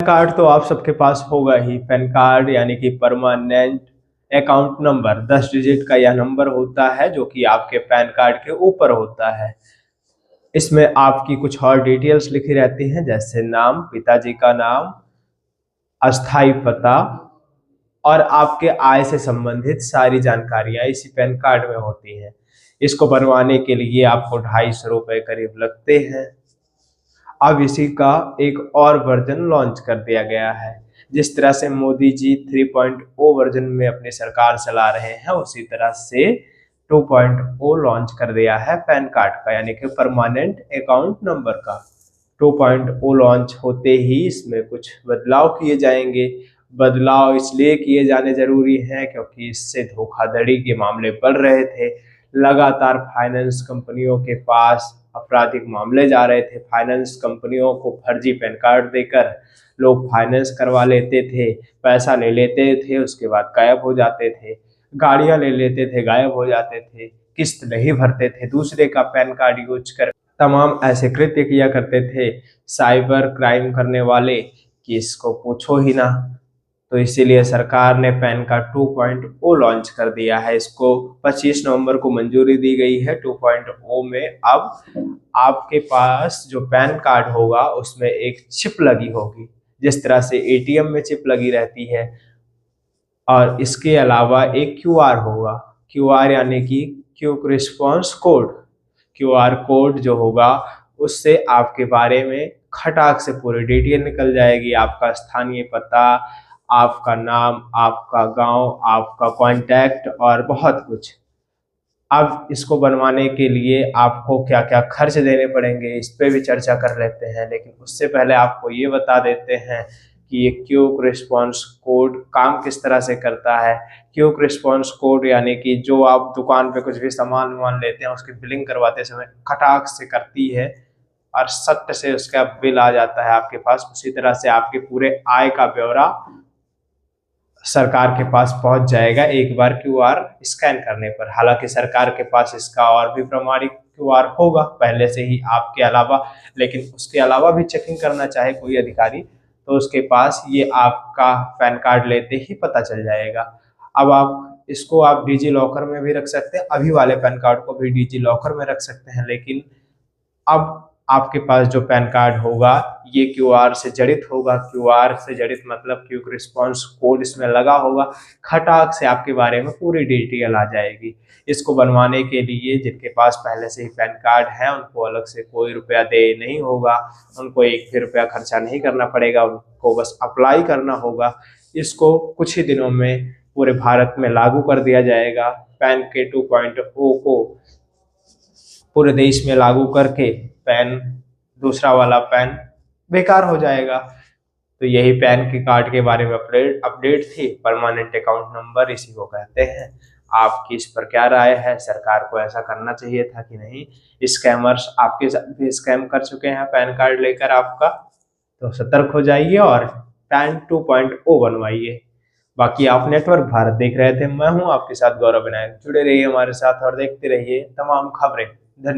Card तो आप सबके पास होगा ही। पैन कार्ड यानी कि परमानेंट अकाउंट नंबर, 10 डिजिट का यह नंबर होता है जो कि आपके पैन कार्ड के ऊपर होता है। इसमें आपकी कुछ और डिटेल्स लिखी रहती हैं, जैसे नाम, पिताजी का नाम, अस्थाई पता और आपके आय से संबंधित सारी जानकारियां इसी पैन कार्ड में होती हैं। इसको बनवाने के लिए आपको 250 रुपए करीब लगते हैं। अब इसी का एक और वर्जन लॉन्च कर दिया गया है। जिस तरह से मोदी जी 3.0 वर्जन में अपनी सरकार चला रहे हैं, उसी तरह से 2.0 लॉन्च कर दिया है पैन कार्ड का, यानी कि परमानेंट अकाउंट नंबर का। 2.0 लॉन्च होते ही इसमें कुछ बदलाव किए जाएंगे। बदलाव इसलिए किए जाने जरूरी हैं क्योंकि इससे धोखाधड़ी के मामले बढ़ रहे थे। लगातार फाइनेंस कंपनियों के पास आपराधिक मामले जा रहे थे। फाइनेंस कंपनियों को फर्जी पैन कार्ड देकर लोग फाइनेंस करवा लेते थे, पैसा ले लेते थे, उसके बाद गायब हो जाते थे। गाड़ियां ले लेते थे, गायब हो जाते थे, किस्त नहीं भरते थे, दूसरे का पैन कार्ड यूज कर तमाम ऐसे कृत्य किया करते थे साइबर क्राइम करने वाले कि इसको पूछो ही ना। तो इसीलिए सरकार ने पैन कार्ड 2.0 लॉन्च कर दिया है। इसको 25 नवंबर को मंजूरी दी गई है। 2.0 में अब आपके पास जो पैन कार्ड होगा उसमें एक चिप लगी होगी, जिस तरह से एटीएम में चिप लगी रहती है। और इसके अलावा एक क्यूआर होगा। क्यूआर यानी कि quick response code. QR code जो होगा उससे आपके बारे में खटाक से पूरी डिटेल निकल जाएगी। आपका स्थानीय पता, आपका नाम, आपका गांव, आपका कांटेक्ट और बहुत कुछ। अब इसको बनवाने के लिए आपको क्या क्या खर्च देने पड़ेंगे इस पे भी चर्चा कर लेते हैं, लेकिन उससे पहले आपको ये बता देते हैं कि ये क्विक रिस्पॉन्स कोड काम किस तरह से करता है। क्विक रिस्पॉन्स कोड यानी कि जो आप दुकान पे कुछ भी सामान वामान लेते हैं उसकी बिलिंग करवाते समय खटाक से करती है और सट से उसका बिल आ जाता है आपके पास। उसी तरह से आपके पूरे आय का ब्यौरा सरकार के पास पहुंच जाएगा एक बार क्यूआर स्कैन करने पर। हालांकि सरकार के पास इसका और भी प्रमाणिक क्यूआर होगा पहले से ही आपके अलावा, लेकिन उसके अलावा भी चेकिंग करना चाहे कोई अधिकारी तो उसके पास ये आपका पैन कार्ड लेते ही पता चल जाएगा। अब आप डिजी लॉकर में भी रख सकते हैं, अभी वाले पैन कार्ड को भी डिजी लॉकर में रख सकते हैं, लेकिन अब आपके पास जो पैन कार्ड होगा ये क्यूआर से जड़ित होगा। क्यूआर से जड़ित मतलब क्विक रिस्पॉन्स कोड इसमें लगा होगा। खटाक से आपके बारे में पूरी डिटेल आ जाएगी। इसको बनवाने के लिए जिनके पास पहले से ही पैन कार्ड है उनको अलग से कोई रुपया दे नहीं होगा, उनको एक भी रुपया खर्चा नहीं करना पड़ेगा, उनको बस अप्लाई करना होगा। इसको कुछ ही दिनों में पूरे भारत में लागू कर दिया जाएगा। पैन के 2.0 को पूरे देश में लागू करके दूसरा वाला पैन बेकार हो जाएगा। तो यही पैन के कार्ड के बारे में अपडेट थी। परमानेंट अकाउंट नंबर इसी को कहते हैं। आपकी इस पर क्या राय है? सरकार को ऐसा करना चाहिए था कि नहीं? स्कैमर्स आपके साथ भी स्कैम कर चुके हैं पैन कार्ड लेकर आपका, तो सतर्क हो जाइए और पैन 2.0 बनवाइए। बाकी आप नेटवर्क भारत देख रहे थे, मैं हूं आपके साथ गौरव विनायक। जुड़े रहिए हमारे साथ और देखते रहिए तमाम खबरें।